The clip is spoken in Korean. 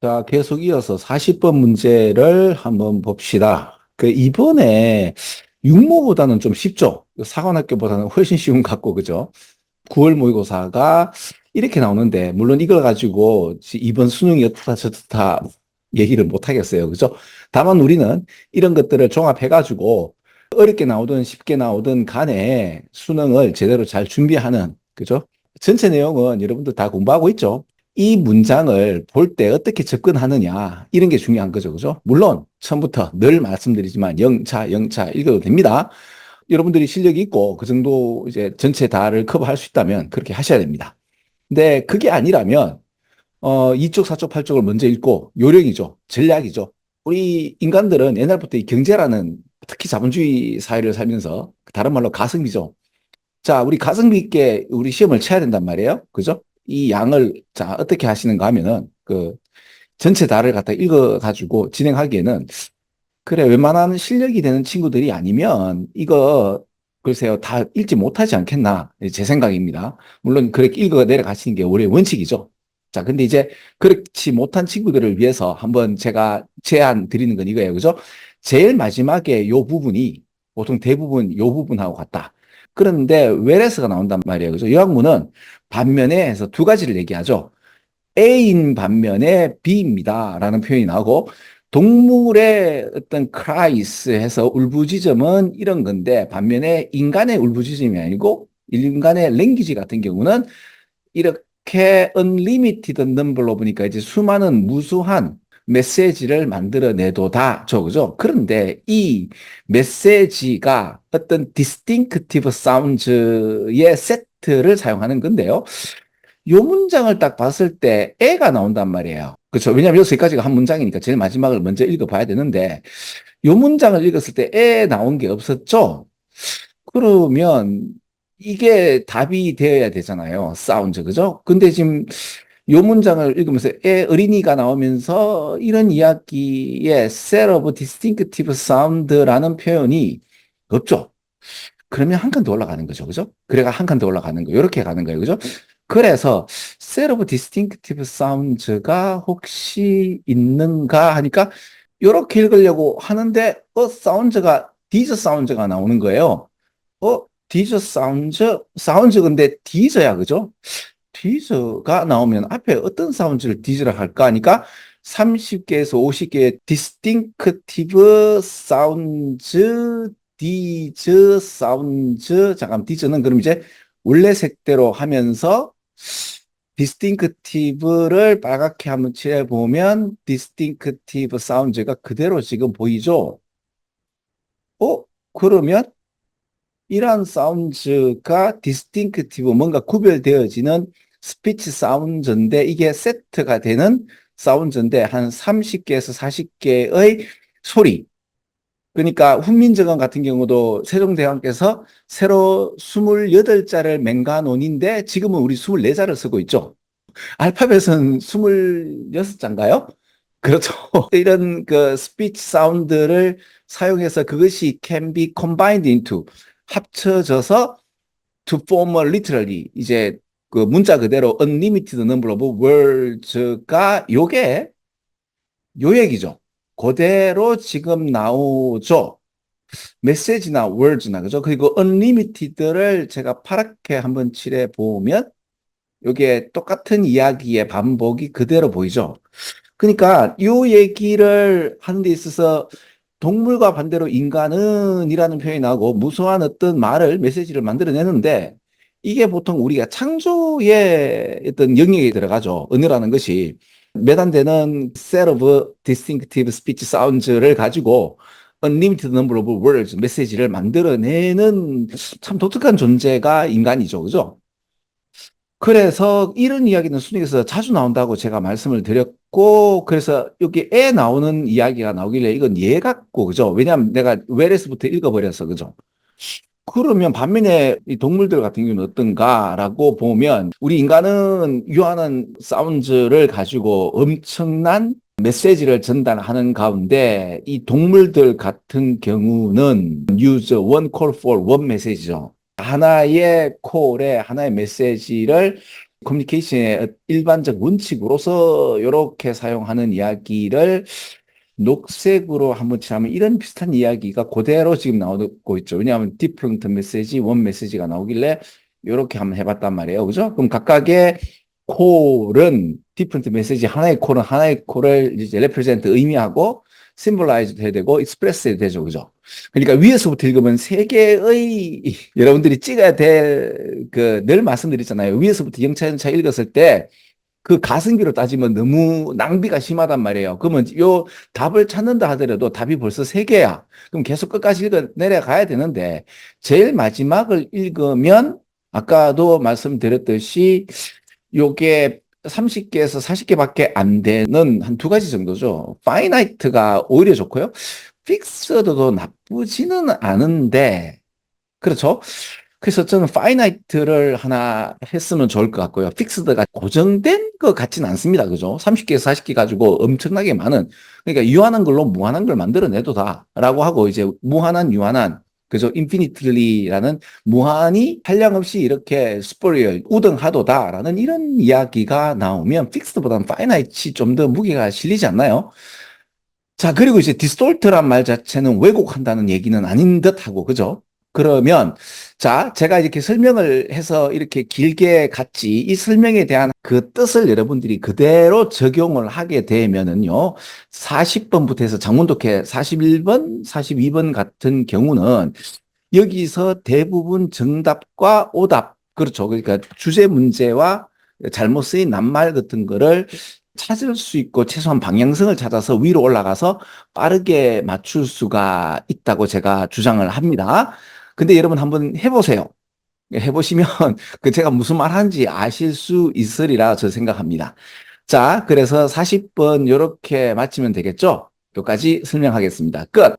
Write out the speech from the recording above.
자, 계속 이어서 40번 문제를 한번 봅시다. 이번에 육모보다는 좀 쉽죠? 사관학교보다는 훨씬 쉬운 것 같고, 그죠? 9월 모의고사가 이렇게 나오는데, 물론 이걸 가지고 이번 수능이 어떻다 저렇다 얘기를 못 하겠어요. 그죠? 다만 우리는 이런 것들을 종합해가지고 어렵게 나오든 쉽게 나오든 간에 수능을 제대로 잘 준비하는, 그죠? 전체 내용은 여러분들 다 공부하고 있죠? 이 문장을 볼 때 어떻게 접근하느냐, 이런 게 중요한 거죠. 그죠? 물론, 처음부터 늘 말씀드리지만, 영차, 영차 읽어도 됩니다. 여러분들이 실력이 있고, 그 정도 이제 전체 다를 커버할 수 있다면 그렇게 하셔야 됩니다. 근데 그게 아니라면, 2쪽, 4쪽, 8쪽을 먼저 읽고, 요령이죠. 전략이죠. 우리 인간들은 옛날부터 이 경제라는, 특히 자본주의 사회를 살면서, 다른 말로 가성비죠. 자, 우리 가성비 있게 우리 시험을 쳐야 된단 말이에요. 그죠? 이 양을, 자, 어떻게 하시는가 하면은, 전체 다를 갖다 읽어가지고 진행하기에는, 그래, 웬만한 실력이 되는 친구들이 아니면, 글쎄요, 다 읽지 못하지 않겠나. 제 생각입니다. 물론, 그렇게 읽어 내려가시는 게 원래 원칙이죠. 자, 근데 이제, 그렇지 못한 친구들을 위해서 한번 제가 제안 드리는 건 이거예요. 그죠? 제일 마지막에 요 부분이, 보통 대부분 요 부분하고 같다. 그런데 whereas가 나온단 말이에요. 그죠? 이 학문은 반면에 해서 두 가지를 얘기하죠. A인 반면에 B입니다. 라는 표현이 나오고, 동물의 어떤 cries 해서 울부짖음은 이런 건데, 반면에 인간의 울부짖음이 아니고, 인간의 랭귀지 같은 경우는 이렇게 unlimited number로 보니까 이제 수많은 무수한 메시지를 만들어내도다. 그죠? 그런데 이 메시지가 어떤 distinctive sounds의 세트를 사용하는 건데요. 요 문장을 딱 봤을 때 애가 나온단 말이에요. 그렇죠? 왜냐하면 여기까지가 한 문장이니까 제일 마지막을 먼저 읽어봐야 되는데 요 문장을 읽었을 때 애 나온 게 없었죠? 그러면 이게 답이 되어야 되잖아요. 사운드, 그죠? 근데 지금 요 문장을 읽으면서 어린이가 나오면서 이런 이야기에 set of distinctive sound라는 표현이 없죠. 그러면 한 칸 더 올라가는 거죠. 그죠? 그래가 한 칸 더 올라가는 거예요. 이렇게 가는 거예요. 그죠? 그래서 set of distinctive sounds가 혹시 있는가 하니까 이렇게 읽으려고 하는데 사운드가 these sounds가 나오는 거예요. these sounds 근데 these야. 그죠? these가 나오면 앞에 어떤 사운드를 these라 할까 하니까 30개에서 50개의 distinctive sounds 디즈 사운드 잠깐 디즈는 그럼 이제 원래 색대로 하면서 디스팅크티브를 빨갛게 한번 칠해 보면 디스팅크티브 사운드가 그대로 지금 보이죠? 그러면 이러한 사운드가 디스팅크티브 뭔가 구별되어지는 스피치 사운드인데 이게 세트가 되는 사운드인데 한 30개에서 40개의 소리 그러니까 훈민정음 같은 경우도 세종대왕께서 새로 28자를 맹가논인데 지금은 우리 24자를 쓰고 있죠. 알파벳은 26자인가요? 그렇죠. 이런 스피치 사운드를 사용해서 그것이 can be combined into 합쳐져서 to form a literally 이제 그 문자 그대로 unlimited number of words가 요게 요 얘기죠. 그대로 지금 나오죠. 메시지나 words나 그죠? 그리고 unlimited를 제가 파랗게 한번 칠해 보면 이게 똑같은 이야기의 반복이 그대로 보이죠. 그러니까 이 얘기를 하는 데 있어서 동물과 반대로 인간은 이라는 표현이 나오고 무수한 어떤 말을 메시지를 만들어내는데 이게 보통 우리가 창조의 어떤 영역에 들어가죠. 언어라는 것이 몇 안 되는 set of distinctive speech sounds를 가지고 unlimited number of words, 메시지를 만들어내는 참 독특한 존재가 인간이죠. 그죠? 그래서 이런 이야기는 순위에서 자주 나온다고 제가 말씀을 드렸고, 그래서 여기 애 나오는 이야기가 나오길래 이건 얘 같고, 그죠? 왜냐하면 내가 whereas부터 읽어버려서, 그죠? 그러면 반면에 이 동물들 같은 경우는 어떤가라고 보면 우리 인간은 유한한 사운드를 가지고 엄청난 메시지를 전달하는 가운데 이 동물들 같은 경우는 use one call for one message죠. 하나의 콜에 하나의 메시지를 커뮤니케이션의 일반적 원칙으로서 이렇게 사용하는 이야기를 녹색으로 한번 칠하면 이런 비슷한 이야기가 그대로 지금 나오고 있죠. 왜냐하면 디프런트 메시지, 원 메시지가 나오길래 이렇게 한번 해봤단 말이에요. 그죠? 그럼 각각의 콜은 디프런트 메시지 하나의 콜은 하나의 콜을 이제 레프레젠트 의미하고 심볼라이즈도 해야 되고 익스프레스 해도 되죠. 그죠? 그러니까 위에서부터 읽으면 세 개의 여러분들이 찍어야 될 늘 말씀드리잖아요. 위에서부터 영차영차 읽었을 때 그 가성비로 따지면 너무 낭비가 심하단 말이에요. 그러면 요 답을 찾는다 하더라도 답이 벌써 세 개야. 그럼 계속 끝까지 읽어 내려가야 되는데 제일 마지막을 읽으면 아까도 말씀드렸듯이 요게 30개에서 40개밖에 안 되는 한 두 가지 정도죠. 파이나이트가 오히려 좋고요. 픽스드도 나쁘지는 않은데 그렇죠. 그래서 저는 파이나이트를 하나 했으면 좋을 것 같고요. 픽스드가 고정된 것 같지는 않습니다. 그죠? 30개에서 40개 가지고 엄청나게 많은, 그러니까 유한한 걸로 무한한 걸 만들어내도 다라고 하고, 이제 무한한, 유한한, 그죠? 인피니틀리라는 무한히 한량없이 이렇게 스포리얼, 우등하도다라는 이런 이야기가 나오면 픽스드보다는 파이나이트이 좀 더 무게가 실리지 않나요? 자, 그리고 이제 디스톨트란 말 자체는 왜곡한다는 얘기는 아닌 듯하고, 그죠? 그러면, 자, 제가 이렇게 설명을 해서 이렇게 길게 갔지, 이 설명에 대한 그 뜻을 여러분들이 그대로 적용을 하게 되면은요, 40번부터 해서 장문독해 41번, 42번 같은 경우는 여기서 대부분 정답과 오답, 그렇죠. 그러니까 주제 문제와 잘못 쓰인 낱말 같은 거를 찾을 수 있고 최소한 방향성을 찾아서 위로 올라가서 빠르게 맞출 수가 있다고 제가 주장을 합니다. 근데 여러분 한번 해보세요. 해보시면 그 제가 무슨 말 하는지 아실 수 있으리라 저 생각합니다. 자, 그래서 40번 이렇게 맞히면 되겠죠? 여기까지 설명하겠습니다. 끝!